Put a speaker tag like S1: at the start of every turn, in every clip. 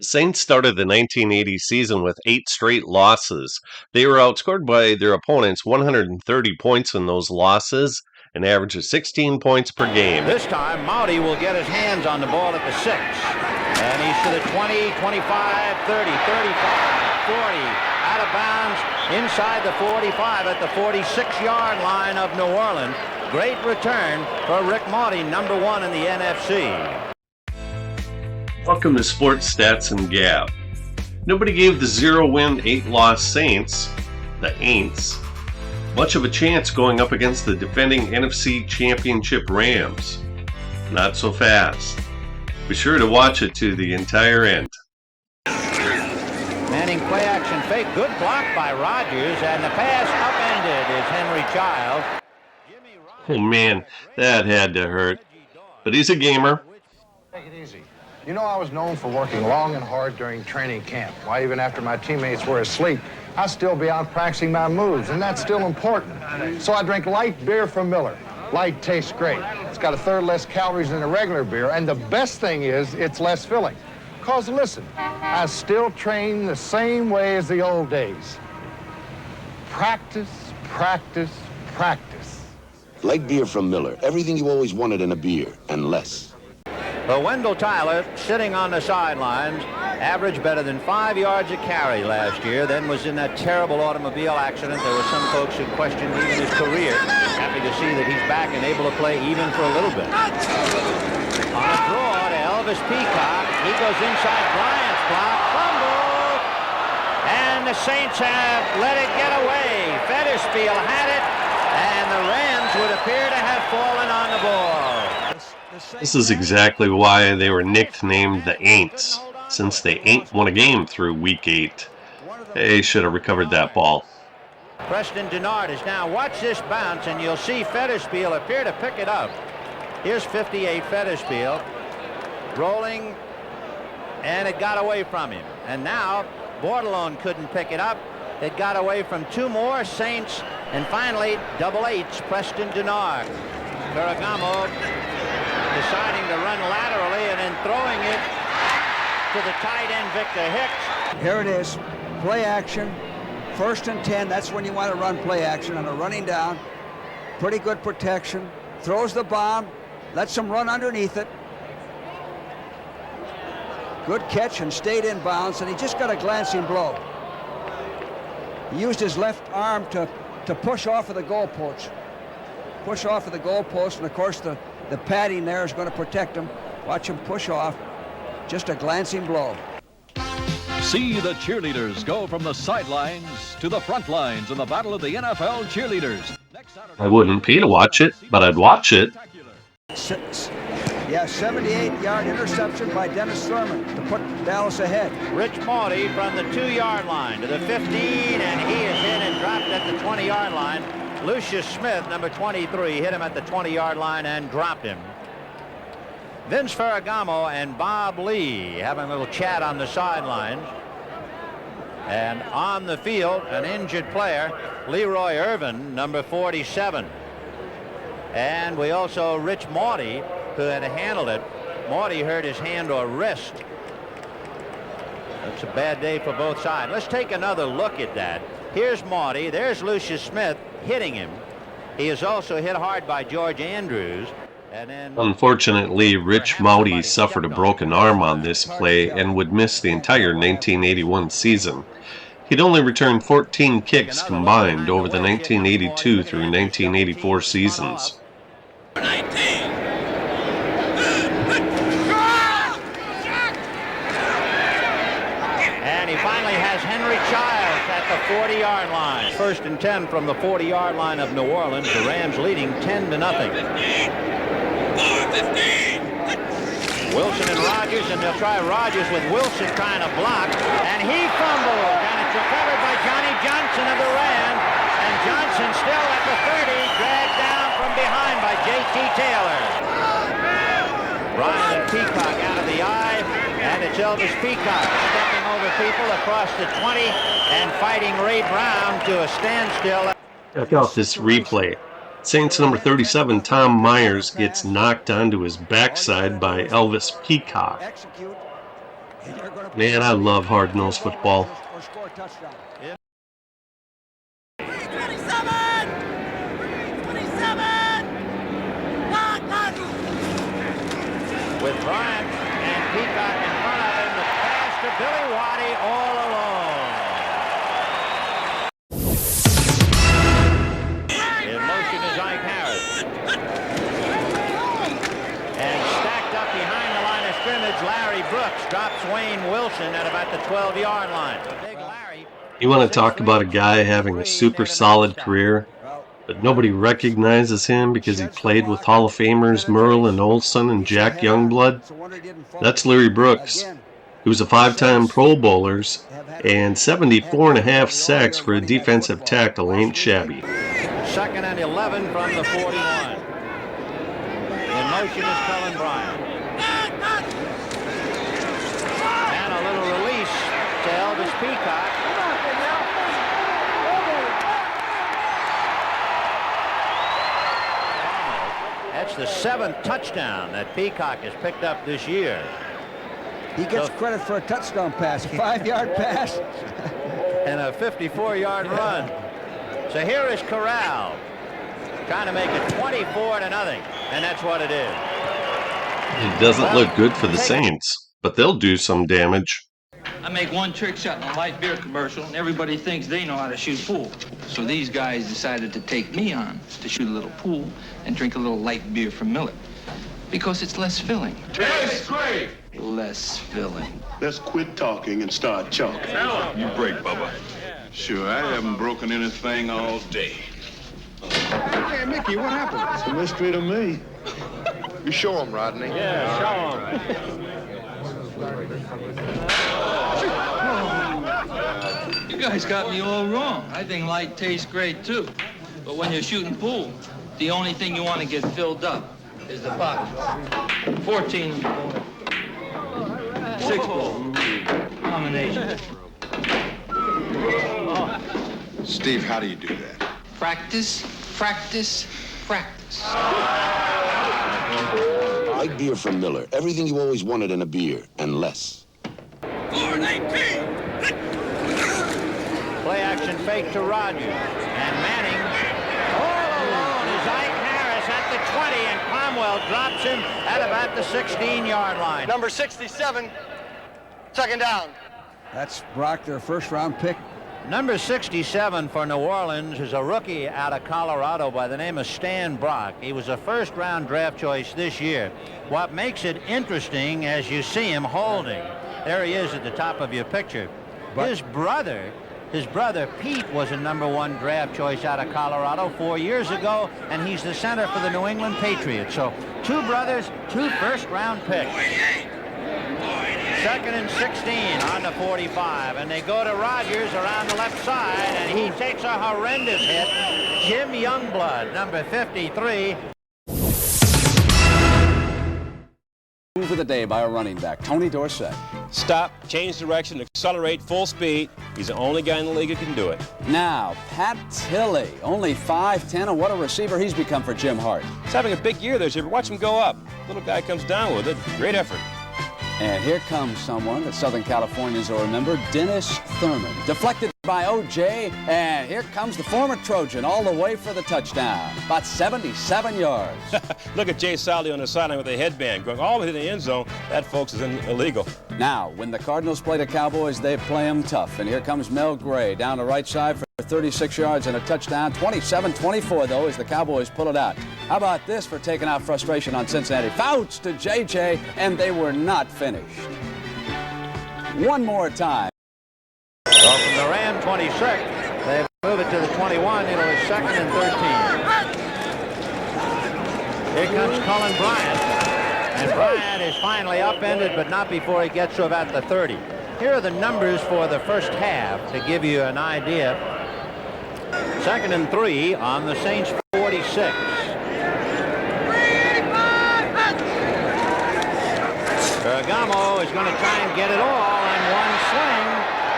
S1: Saints started the 1980 season with 8 straight losses. They were outscored by their opponents 130 points in those losses, an average of 16 points per game.
S2: This time, Mauti will get his hands on the ball at the 6. And he's to the 20, 25, 30, 35, 40. Out of bounds inside the 45 at the 46-yard line of New Orleans. Great return for Rick Mauti, number 1 in the NFC.
S1: Welcome to Sports Stats and Gab. Nobody gave the 0-win, 8-loss Saints, the Aints, much of a chance going up against the defending NFC Championship Rams. Not so fast. Be sure to watch it to the entire end.
S2: Manning play action fake. Good block by Rodgers, and the pass upended is Henry Child.
S1: Oh man, that had to hurt. But he's a gamer.
S3: Take it easy. You know, I was known for working long and hard during training camp. Why, even after my teammates were asleep, I'd still be out practicing my moves, and that's still important. So I drink light beer from Miller. Light tastes great. It's got a third less calories than a regular beer, and the best thing is it's less filling. Because listen, I still train the same way as the old days. Practice, practice, practice.
S4: Light beer from Miller. Everything you always wanted in a beer, and less.
S2: But Wendell Tyler, sitting on the sidelines, averaged better than 5 yards a carry last year, then was in that terrible automobile accident. There were some folks who questioned even his career. Happy to see that he's back and able to play even for a little bit. On a draw to Elvis Peacock, he goes inside Bryant's block, fumble, and the Saints have let it get away. Fetterspiel had it, and the Rams would appear to have fallen on the ball.
S1: This is exactly why they were nicknamed the Aints, since they ain't won a game through Week 8. They should have recovered that ball.
S2: Preston Denard is now, watch this bounce, and you'll see Fetterspiel appear to pick it up. Here's 58 Fetterspiel, rolling, and it got away from him. And now, Bordelon couldn't pick it up. It got away from 2 more Saints, and finally, double H's, Preston Denard. Ferragamo deciding to run laterally and then throwing it to the tight end, Victor Hicks.
S5: Here it is, play action, 1st and 10, that's when you want to run play action on a running down. Pretty good protection, throws the bomb, lets him run underneath it. Good catch and stayed in bounds, and he just got a glancing blow. He used his left arm to push off of the goalpost. Push off of the goalpost, and of course the padding there is going to protect him. Watch him push off. Just a glancing blow.
S6: See the cheerleaders go from the sidelines to the front lines in the battle of the NFL cheerleaders.
S1: I wouldn't pay to watch it, but I'd watch it.
S5: 78-yard interception by Dennis Thurman to put Dallas ahead.
S2: Rich Mauti from the 2-yard line to the 15, and he is hit and dropped at the 20-yard line. Lucius Smith, number 23, hit him at the 20-yard line and dropped him. Vince Ferragamo and Bob Lee having a little chat on the sidelines. And on the field, an injured player, Leroy Irvin, number 47. And we also, Rich Mauti, who had handled it. Mauti hurt his hand or wrist. That's a bad day for both sides. Let's take another look at that. Here's Mauti. There's Lucius Smith hitting him. He is also hit hard by George Andrews. And then,
S1: unfortunately, Rich Mauti suffered a broken arm on this play and would miss the entire 1981 season. He'd only returned 14 kicks combined over the 1982 through 1984 seasons.
S2: And he finally has Henry Childs at the 40-yard line. 1st and 10 from the 40-yard line of New Orleans. The Rams leading 10-0. Wilson and Rodgers, and they'll try Rodgers with Wilson trying to block, and he fumbled, and it's recovered by Johnny Johnson of the Rams, and Johnson still at the 30, dragged down from behind by J.T. Taylor. Bryant and Peacock out of the eye, and it's Elvis Peacock stepping over people across the 20 and fighting Ray Brown to a standstill.
S1: Check out this replay. Saints number 37, Tom Myers, gets knocked onto his backside by Elvis Peacock. Man, I love hard-nosed football.
S5: Or score a touchdown.
S2: With Bryant and Peacock in front of him, the pass to Billy Waddy all alone. In motion is Ike Harris. And stacked up behind the line of scrimmage, Larry Brooks drops Wayne Wilson at about the 12-yard line. Big Larry.
S1: You want to talk about a guy having a super solid career, but nobody recognizes him because he played with Hall of Famers Merlin Olsen and Jack Youngblood? That's Larry Brooks. He was a 5-time Pro Bowlers, and 74.5 sacks for a defensive tackle ain't shabby.
S2: 2nd and 11 from the 41. In motion is Cullen Bryant. And a little release to Elvis Peacock. That's the 7th touchdown that Peacock has picked up this year.
S5: He gets credit for a touchdown pass, a 5-yard pass.
S2: And a 54-yard run. So here is Corral trying to make it 24-0, and that's what it is.
S1: It doesn't look good for the Saints, but they'll do some damage.
S7: I make one trick shot in a light beer commercial, and everybody thinks they know how to shoot pool. So these guys decided to take me on to shoot a little pool and drink a little light beer from Miller. Because it's less filling.
S8: Tastes great.
S7: Less filling.
S4: Let's quit talking and start chalking.
S8: You break, Bubba. Sure, I haven't broken anything all day.
S3: Hey, Mickey, what happened? It's a mystery to me. You show him, Rodney.
S2: Yeah, show him.
S7: You guys got me all wrong. I think light tastes great, too. But when you're shooting pool, the only thing you want to get filled up is the bottom. 14. 6-ball. Combination.
S8: Steve, how do you do that?
S7: Practice, practice, practice.
S4: Like beer from Miller. Everything you always wanted in a beer, and less.
S2: Play action fake to Rogers. And Manning all alone is Ike Harris at the 20, and Cromwell drops him at about the 16-yard line.
S9: Number 67, 2nd down.
S5: That's Brock, their first-round pick.
S2: Number 67 for New Orleans is a rookie out of Colorado by the name of Stan Brock. He was a first-round draft choice this year. What makes it interesting as you see him holding, there he is at the top of your picture. His brother Pete was a number 1 draft choice out of Colorado 4 years ago, and he's the center for the New England Patriots. So 2 brothers, 2 first-round picks. 2nd and 16 on the 45, and they go to Rogers around the left side, and he takes a horrendous hit. Jim Youngblood, number 53.
S10: Move of the day by a running back, Tony Dorsett.
S11: Stop, change direction, accelerate, full speed. He's the only guy in the league who can do it.
S10: Now, Pat Tilley, only 5'10", and what a receiver he's become for Jim Hart.
S11: He's having a big year this year, but watch him go up. Little guy comes down with it. Great effort.
S10: And here comes someone that Southern Californians will remember, Dennis Thurman. Deflected by O.J., and here comes the former Trojan all the way for the touchdown. About 77 yards.
S11: Look at Jay Sally on the sideline with a headband going all the way to the end zone. That, folks, is illegal.
S10: Now, when the Cardinals play the Cowboys, they play them tough. And here comes Mel Gray down the right side for 36 yards and a touchdown. 27-24, though, as the Cowboys pull it out. How about this for taking out frustration on Cincinnati? Fouts to J.J., and they were not finished. One more time.
S2: Well, from the Ram 26, they move it to the 21. It was 2nd and 13. Here comes Cullen Bryant. And Bryant is finally upended, but not before he gets to about the 30. Here are the numbers for the first half to give you an idea. 2nd and 3 on the Saints 46. Bergamo is going to try and get it all in one swing,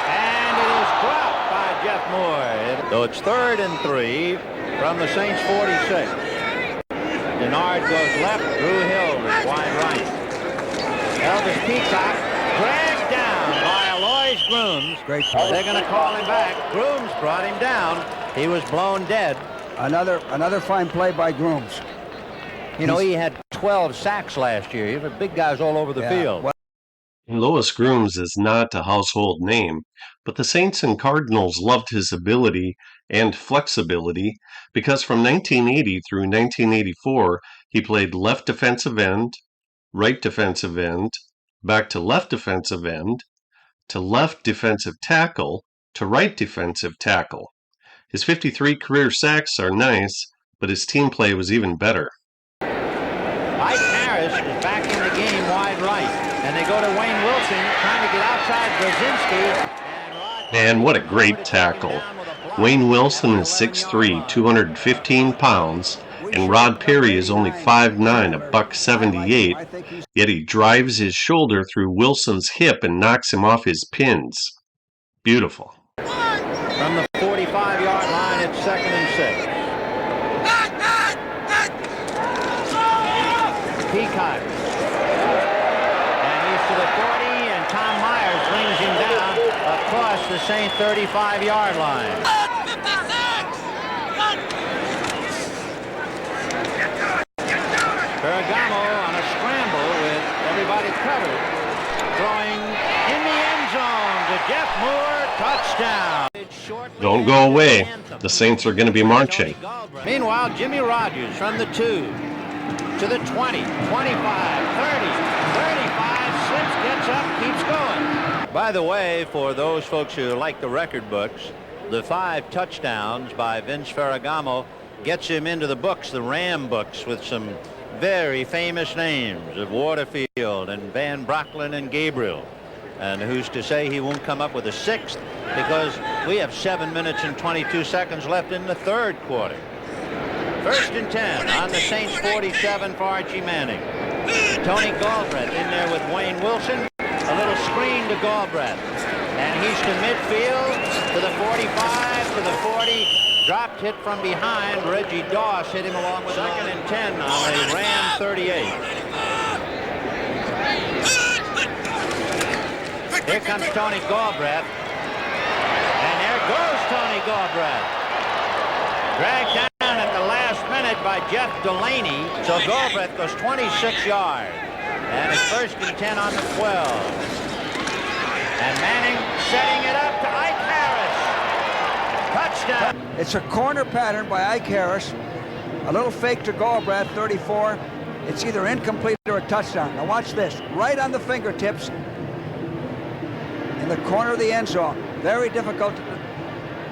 S2: and it is dropped by Jeff Moore. So it's 3rd and 3 from the Saints 46. Denard goes left, Drew Hill is wide right. Elvis Peacock dragged Grooms.
S5: Great play.
S2: They're going to call him back. Grooms brought him down. He was blown dead.
S5: Another fine play by Grooms.
S2: You know, he had 12 sacks last year. He was big guys all over the field.
S5: Well,
S1: Lois Grooms is not a household name, but the Saints and Cardinals loved his ability and flexibility because from 1980 through 1984, he played left defensive end, right defensive end, back to left defensive end, to left defensive tackle, to right defensive tackle. His 53 career sacks are nice, but his team play was even better.
S2: Ike Harris is back in the game wide right, and they go to Wayne Wilson trying to get outside Brzezinski.
S1: Man, what a great tackle. Wayne Wilson is 6'3", 215 pounds, and Rod Perry is only 5'9", $178, yet he drives his shoulder through Wilson's hip and knocks him off his pins. Beautiful.
S2: From the 45-yard line, it's 2nd and 6. Peacock. And he's to the 40, and Tom Myers brings him down across the Saint 35-yard line. Ferragamo on a scramble with everybody covered. Throwing in the end zone to Jeff Moore. Touchdown.
S1: Don't go away. The Saints are going to be marching.
S2: Meanwhile, Jimmy Rogers from the 2 to the 20, 25, 30, 35, slips, gets up, keeps going. By the way, for those folks who like the record books, the 5 touchdowns by Vince Ferragamo gets him into the books, the Ram books, with some very famous names of Waterfield and Van Brocklin and Gabriel. And who's to say he won't come up with a 6th, because we have 7 minutes and 22 seconds left in the 3rd quarter. 1st and 10 on the Saints 47 for Archie Manning. Tony Galbraith in there with Wayne Wilson. A little screen to Galbraith. And he's to midfield, to the 45, to the 40. Dropped hit from behind. Reggie Doss hit him along with 2nd and 10 on the Ram 38. Here comes Tony Galbraith. And there goes Tony Galbraith. Dragged down at the last minute by Jeff Delaney. So Galbraith goes 26 yards. And it's 1st and 10 on the 12. And Manning setting it up to Ike Harris. Touchdown.
S5: It's a corner pattern by Ike Harris. A little fake to Galbraith, 34. It's either incomplete or a touchdown. Now watch this. Right on the fingertips in the corner of the end zone. Very difficult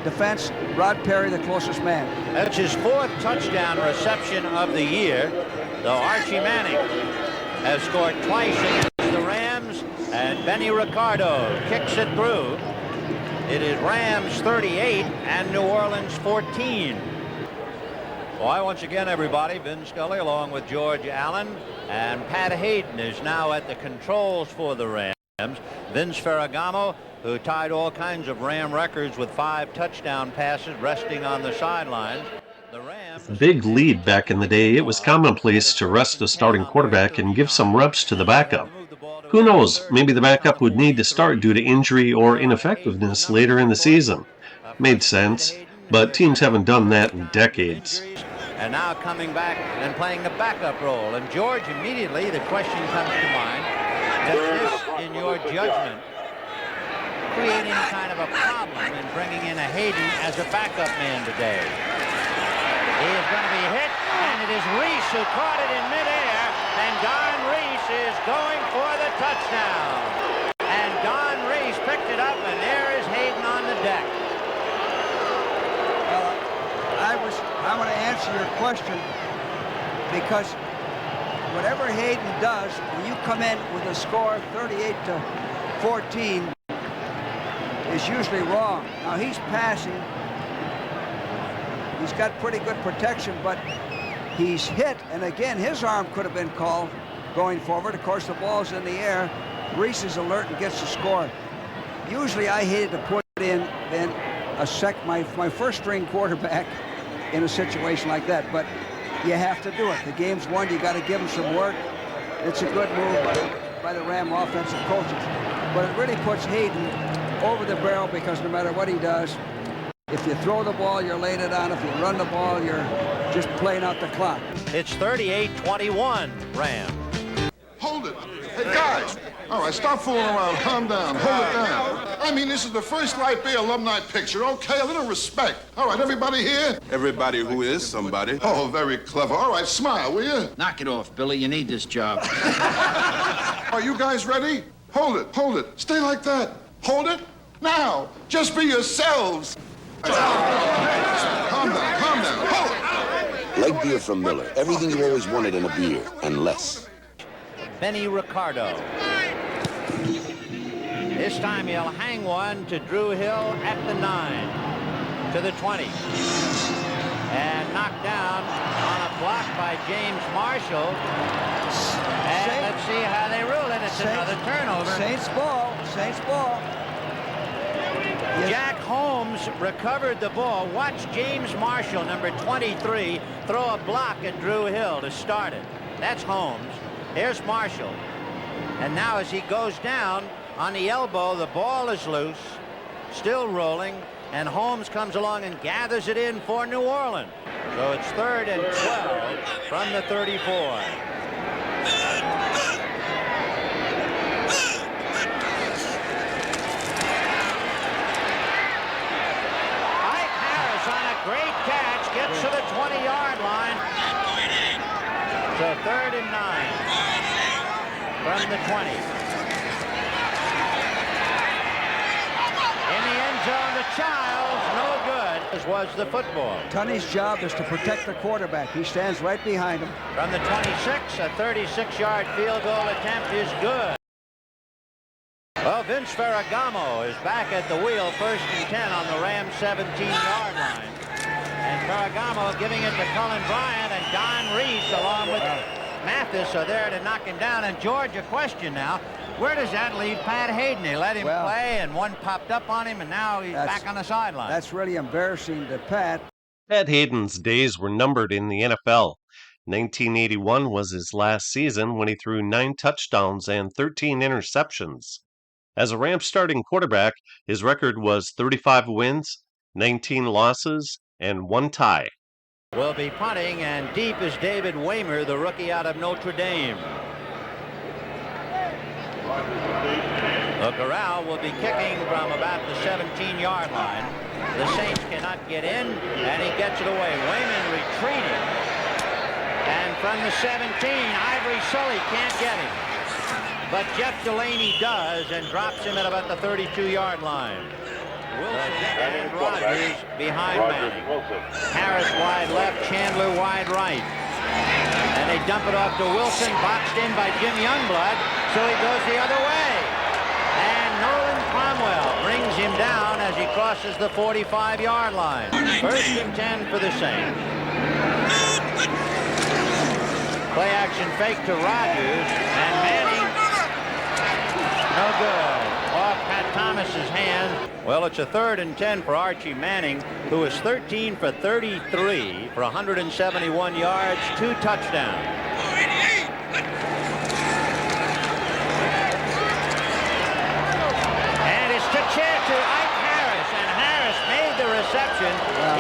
S5: defense. Rod Perry, the closest man.
S2: That's his 4th touchdown reception of the year, though Archie Manning has scored twice against the Rams, and Benny Ricardo kicks it through. It is Rams 38 and New Orleans 14. Why, once again, everybody, Vin Scully along with George Allen, and Pat Hayden is now at the controls for the Rams. Vince Ferragamo, who tied all kinds of Ram records with 5 touchdown passes resting on the sidelines. The Rams,
S1: Big lead back in the day, it was commonplace to rest the starting quarterback and give some reps to the backup. Who knows, maybe the backup would need to start due to injury or ineffectiveness later in the season. Made sense, but teams haven't done that in decades.
S2: and now coming back and playing the backup role. And George, immediately the question comes to mind, does this, in your judgment, create any kind of a problem in bringing in a Hayden as a backup man today? He is going to be hit, and it is Reese who caught it in midair, and Don Reese is going for the touchdown. And Don Reese picked it up, and there is Hayden on the deck.
S5: I want to answer your question, because whatever Hayden does, when you come in with a score 38-14, is usually wrong. Now he's passing. He's got pretty good protection, but he's hit, and again, his arm could have been called going forward. Of course, the ball's in the air. Reese is alert and gets the score. Usually, I hated to put in my first-string quarterback in a situation like that, but you have to do it. The game's won. You got to give him some work. It's a good move by the Ram offensive coaches, but it really puts Hayden over the barrel, because no matter what he does, if you throw the ball, you're laying it on. If you run the ball, you're just playing out the clock.
S2: It's 38-21, Rams.
S12: Hold it. Hey, guys. All right, stop fooling around. Calm down. Hold it down. I mean, this is the first Light Beer alumni picture. Okay, a little respect. All right, everybody here?
S8: Everybody who is somebody.
S12: Oh, very clever. All right, smile, will you?
S7: Knock it off, Billy. You need this job.
S12: Are you guys ready? Hold it. Hold it. Stay like that. Hold it. Now, just be yourselves. Calm down. Calm down. Hold it.
S4: Light beer from Miller. Everything you always wanted in a beer, and less.
S2: Benny Ricardo. This time he'll hang one to Drew Hill at the 9, to the 20. And knocked down on a block by James Marshall. And let's see how they rule it. It's another turnover.
S5: Saints ball. Saints ball.
S2: Jack Holmes recovered the ball. Watch James Marshall, number 23, throw a block at Drew Hill to start it. That's Holmes. Here's Marshall. And now as he goes down on the elbow, the ball is loose, still rolling, and Holmes comes along and gathers it in for New Orleans. So it's 3rd and 12 from the 34. Great catch, gets to the 20-yard line. So 3rd and 9 from the 20. In the end zone to Childs, no good, as was the football.
S5: Tunney's job is to protect the quarterback. He stands right behind him.
S2: From the 26, a 36-yard field goal attempt is good. Well, Vince Ferragamo is back at the wheel, 1st and 10 on the Rams' 17-yard line. And Ferragamo giving it to Cullen Bryant, and Don Reese along with Mathis are there to knock him down. And George, a question now. Where does that leave Pat Hayden? He let him play, and one popped up on him, and now he's back on the sideline.
S5: That's really embarrassing to Pat.
S1: Pat Hayden's days were numbered in the NFL. 1981 was his last season when he threw 9 touchdowns and 13 interceptions. As a Rams starting quarterback, his record was 35 wins, 19 losses, and 1 tie.
S2: Will be punting, and deep is David Waymer, the rookie out of Notre Dame. Corral will be kicking from about the 17-yard line. The Saints cannot get in, and he gets it away. Wayman retreating, and from the 17, Ivory Sully can't get him. But Jeff Delaney does, and drops him at about the 32-yard line. Wilson and Rodgers behind Manning. Harris wide left, Chandler wide right. And they dump it off to Wilson, boxed in by Jim Youngblood, so he goes the other way. And Nolan Cromwell brings him down as he crosses the 45-yard line. 1st and 10 for the Saints. Play action fake to Rodgers, and Manning, no good. Off Pat Thomas's hand. Well, it's a 3rd and 10 for Archie Manning, who is 13 for 33 for 171 yards, 2 touchdowns. And it's to Ike Harris, and Harris made the reception,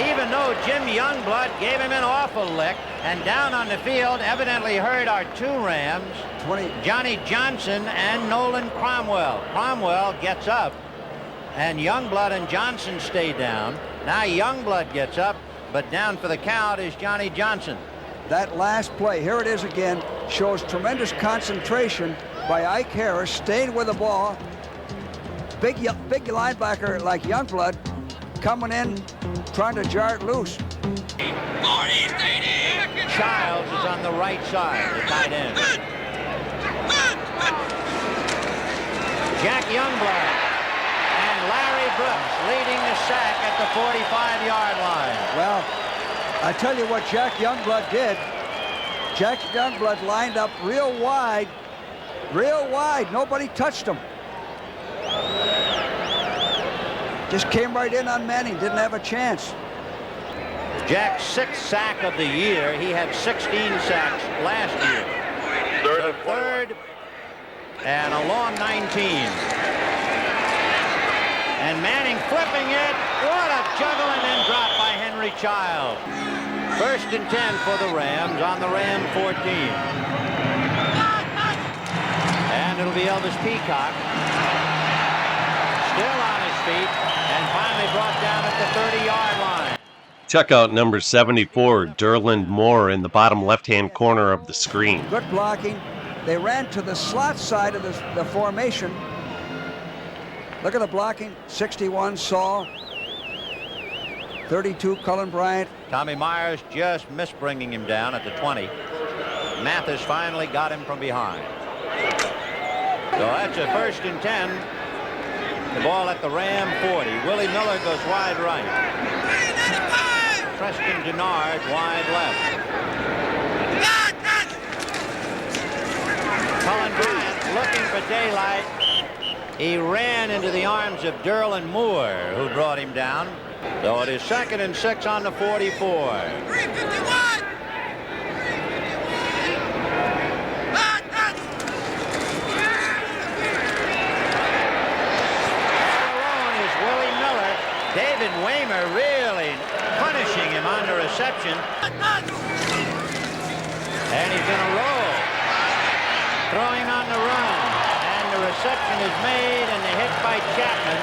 S2: even though Jim Youngblood gave him an awful lick. And down on the field, evidently hurt our 2 Rams, Johnny Johnson and Nolan Cromwell. Cromwell gets up, and Youngblood and Johnson stay down. Now Youngblood gets up, but down for the count is Johnny Johnson.
S5: That last play, here it is again, shows tremendous concentration by Ike Harris, staying with the ball. Big linebacker like Youngblood coming in, trying to jar it loose.
S2: Childs is on the right side, the tight end. Jack Youngblood and Larry Brooks leading the sack at the 45-yard line.
S5: Well, I tell you what Jack Youngblood did. Jack Youngblood lined up real wide. Nobody touched him. Just came right in on Manning, didn't have a chance.
S2: Jack's 6th sack of the year. He had 16 sacks last year. 3rd and a long 19. And Manning flipping it. What a juggle, and then dropped by Henry Child. 1st and 10 for the Rams on the Ram 14. And it'll be Elvis Peacock. Still on his feet and finally brought down at the 30-yard line.
S1: Check out number 74, Derland Moore, in the bottom left-hand corner of the screen.
S5: Good blocking. They ran to the slot side of the formation. Look at the blocking. 61, Saul. 32, Cullen Bryant.
S2: Tommy Myers just missed bringing him down at the 20. Mathis finally got him from behind. So that's a 1st and 10. The ball at the Ram 40. Willie Miller goes wide right. Preston Denard wide left. Cullen Bryant looking for daylight. He ran into the arms of Derland Moore, who brought him down. So it is 2nd and 6 on the 44. David Waymer really punishing him on the reception. And he's going to roll. Throwing on the run. And the reception is made, and the hit by Chapman.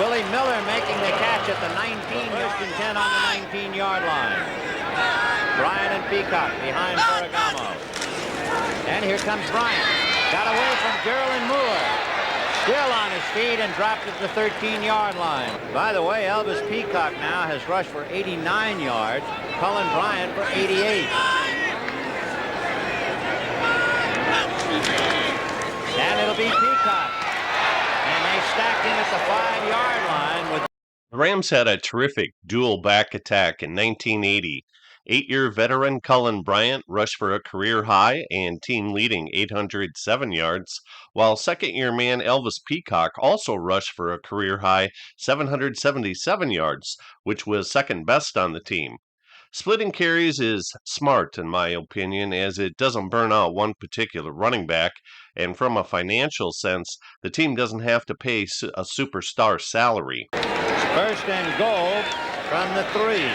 S2: Willie Miller making the catch at the 19, 1st and 10 on the 19-yard line. Bryant and Peacock behind Ferragamo. And here comes Bryant. Got away from Derland Moore. Still on his feet and dropped at the 13-yard line. By the way, Elvis Peacock now has rushed for 89 yards. Cullen Bryant for 88. And it'll be Peacock. And they stacked him at the 5-yard line.
S1: The Rams had a terrific dual back attack in 1980. 8-year veteran Cullen Bryant rushed for a career high and team-leading 807 yards, while second-year man Elvis Peacock also rushed for a career high 777 yards, which was second best on the team. Splitting carries is smart, in my opinion, as it doesn't burn out one particular running back, and from a financial sense, the team doesn't have to pay a superstar salary.
S2: 1st and goal from the 3.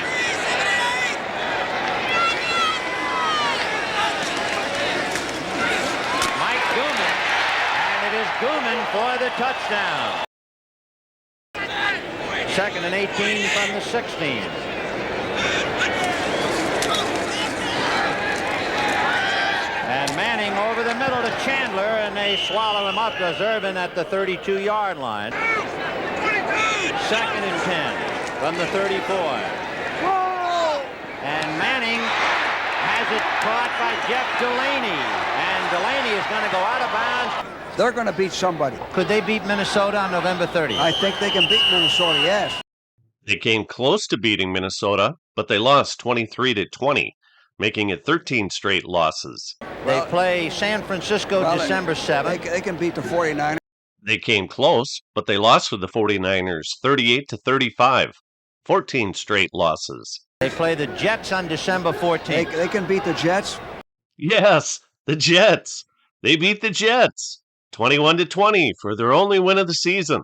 S2: Gooman for the touchdown. 2nd and 18 from the 16. And Manning over the middle to Chandler, and they swallow him up as Irvin at the 32-yard line. 2nd and 10 from the 34. And Manning has it caught by Jeff Delaney. And Delaney is going to go out of bounds.
S5: They're going to beat somebody.
S2: Could they beat Minnesota on November 30th?
S5: I think they can beat Minnesota, yes.
S1: They came close to beating Minnesota, but they lost 23-20, making it 13 straight losses.
S2: They play San Francisco December 7th.
S5: They can beat the 49ers.
S1: They came close, but they lost with the 49ers 38-35, 14 straight losses.
S2: They play the Jets on December 14th.
S5: They can beat the Jets.
S1: Yes, the Jets. They beat the Jets 21-20 for their only win of the season.